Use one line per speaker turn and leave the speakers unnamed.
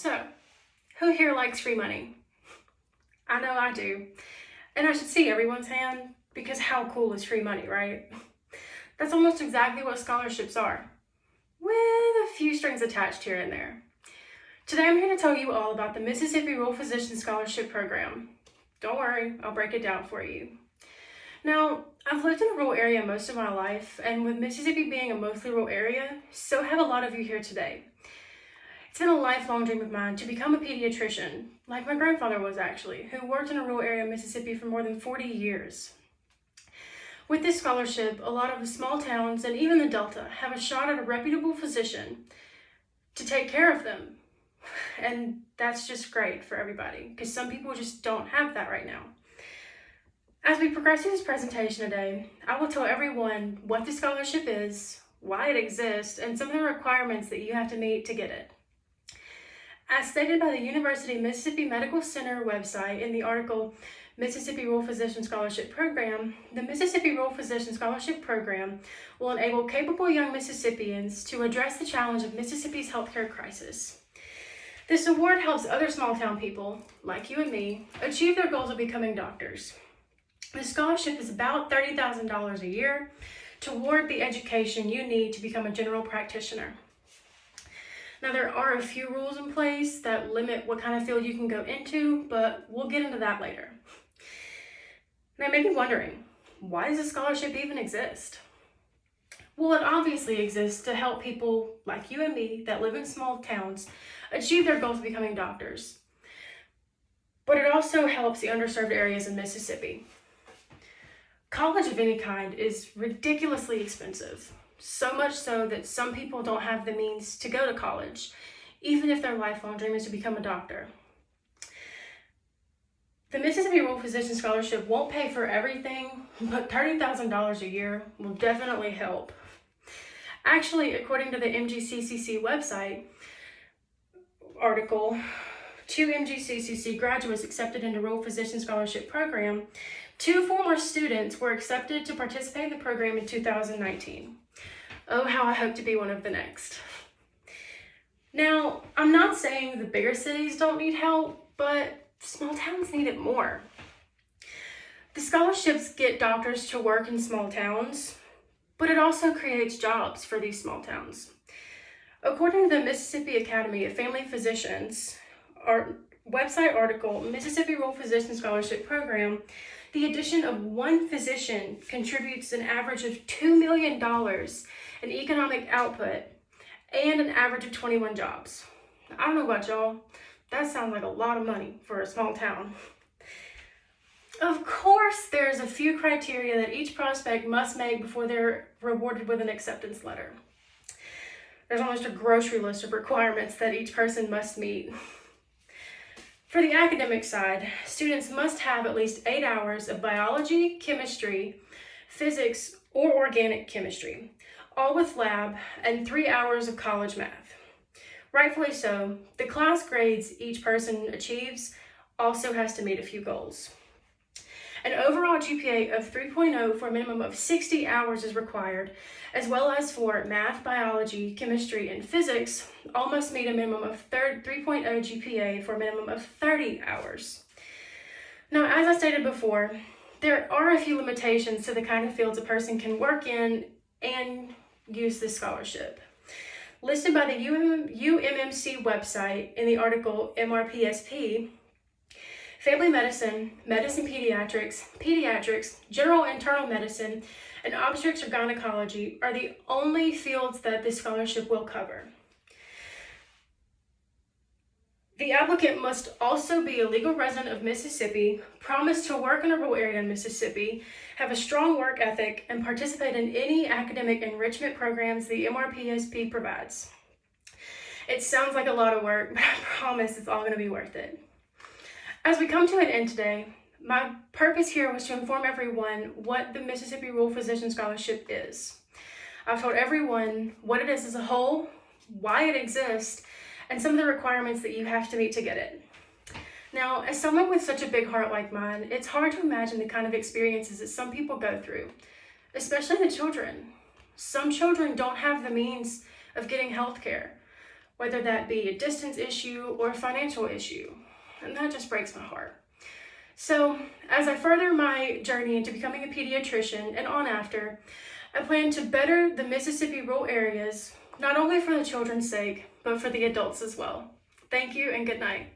So, who here likes free money? I know I do. And I should see everyone's hand because how cool is free money, right? That's almost exactly what scholarships are, with a few strings attached here and there. Today I'm here to tell you all about the Mississippi Rural Physician Scholarship Program. Don't worry, I'll break it down for you. Now, I've lived in a rural area most of my life, and with Mississippi being a mostly rural area, so have a lot of you here today. It's been a lifelong dream of mine to become a pediatrician, like my grandfather was actually, who worked in a rural area of Mississippi for more than 40 years. With this scholarship, a lot of the small towns and even the Delta have a shot at a reputable physician to take care of them. And that's just great for everybody, because some people just don't have that right now. As we progress through this presentation today, I will tell everyone what the scholarship is, why it exists, and some of the requirements that you have to meet to get it. As stated by the University of Mississippi Medical Center website in the article Mississippi Rural Physician Scholarship Program, the Mississippi Rural Physician Scholarship Program will enable capable young Mississippians to address the challenge of Mississippi's healthcare crisis. This award helps other small town people, like you and me, achieve their goals of becoming doctors. The scholarship is about $30,000 a year toward the education you need to become a general practitioner. Now, there are a few rules in place that limit what kind of field you can go into, but we'll get into that later. Now, you may be wondering, why does a scholarship even exist? Well, it obviously exists to help people like you and me that live in small towns achieve their goals of becoming doctors. But it also helps the underserved areas in Mississippi. College of any kind is ridiculously expensive. So much so that some people don't have the means to go to college, even if their lifelong dream is to become a doctor. The Mississippi Rural Physician Scholarship won't pay for everything, but $30,000 a year will definitely help. Actually, according to the MGCCC website article, 2 MGCCC graduates accepted into Rural Physician Scholarship Program, 2 former students were accepted to participate in the program in 2019. Oh, how I hope to be one of the next. Now, I'm not saying the bigger cities don't need help, but small towns need it more. The scholarships get doctors to work in small towns, but it also creates jobs for these small towns. According to the Mississippi Academy of Family Physicians, our website article, Mississippi Rural Physician Scholarship Program, the addition of 1 physician contributes an average of $2 million in economic output and an average of 21 jobs. I don't know about y'all, that sounds like a lot of money for a small town. Of course, there's a few criteria that each prospect must make before they're rewarded with an acceptance letter. There's almost a grocery list of requirements that each person must meet. For the academic side, students must have at least 8 hours of biology, chemistry, physics, or organic chemistry, all with lab, and 3 hours of college math. Rightfully so, the class grades each person achieves also has to meet a few goals. An overall GPA of 3.0 for a minimum of 60 hours is required, as well as for math, biology, chemistry, and physics, all must meet a minimum of 3.0 GPA for a minimum of 30 hours. Now, as I stated before, there are a few limitations to the kind of fields a person can work in and use this scholarship. Listed by the UMMC website in the article MRPSP, family medicine, medicine pediatrics, general internal medicine, and obstetrics or gynecology are the only fields that this scholarship will cover. The applicant must also be a legal resident of Mississippi, promise to work in a rural area in Mississippi, have a strong work ethic, and participate in any academic enrichment programs the MRPSP provides. It sounds like a lot of work, but I promise it's all going to be worth it. As we come to an end today, my purpose here was to inform everyone what the Mississippi Rural Physician Scholarship is. I've told everyone what it is as a whole, why it exists, and some of the requirements that you have to meet to get it. Now, as someone with such a big heart like mine, it's hard to imagine the kind of experiences that some people go through, especially the children. Some children don't have the means of getting health care, whether that be a distance issue or a financial issue. And that just breaks my heart. So as I further my journey into becoming a pediatrician and on after, I plan to better the Mississippi rural areas, not only for the children's sake, but for the adults as well. Thank you and good night.